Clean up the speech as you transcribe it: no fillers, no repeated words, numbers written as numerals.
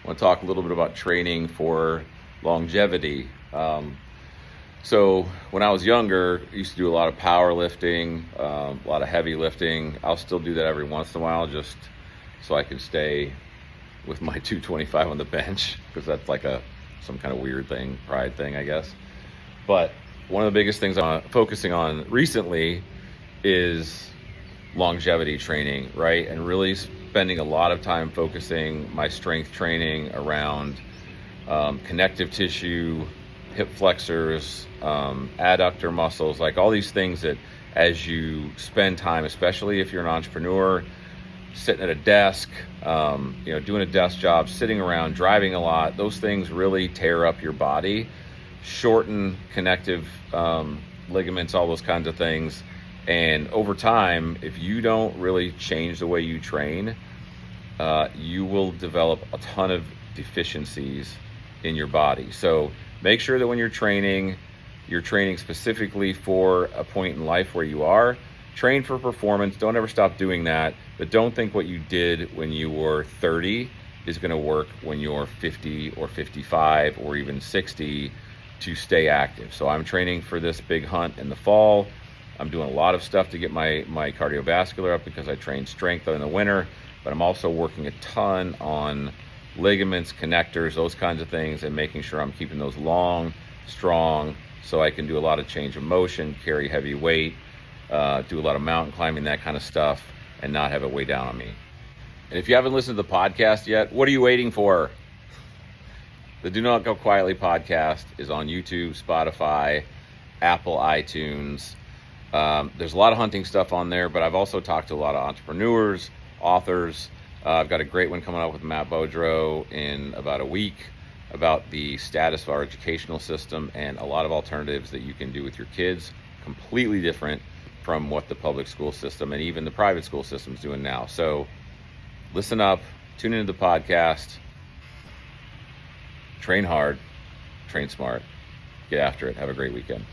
I want to talk a little bit about training for longevity. So when I was younger, I used to do a lot of powerlifting, a lot of heavy lifting. I'll still do that every once in a while just so I can stay with my 225 on the bench, because that's like some kind of weird thing, pride thing, I guess. But one of the biggest things I'm focusing on recently is longevity training, right? And really spending a lot of time focusing my strength training around connective tissue, hip flexors, adductor muscles, like all these things that as you spend time, especially if you're an entrepreneur, sitting at a desk, doing a desk job, sitting around, driving a lot, those things really tear up your body, shorten connective ligaments, all those kinds of things. And over time, if you don't really change the way you train, you will develop a ton of deficiencies in your body. So make sure that when you're training specifically for a point in life where you are. Train for performance. Don't ever stop doing that. But don't think what you did when you were 30 is going to work when you're 50 or 55 or even 60 to stay active. So I'm training for this big hunt in the fall. I'm doing a lot of stuff to get my cardiovascular up because I train strength in the winter, but I'm also working a ton on ligaments, connectors, those kinds of things, and making sure I'm keeping those long, strong, so I can do a lot of change of motion, carry heavy weight, do a lot of mountain climbing, that kind of stuff, and not have it weigh down on me. And if you haven't listened to the podcast yet, what are you waiting for? The Do Not Go Quietly podcast is on YouTube, Spotify, Apple, iTunes. There's a lot of hunting stuff on there, but I've also talked to a lot of entrepreneurs, authors. I've got a great one coming up with Matt Boudreau in about a week about the status of our educational system and a lot of alternatives that you can do with your kids, completely different from what the public school system and even the private school system is doing now. So listen up, tune into the podcast, train hard, train smart, get after it. Have a great weekend.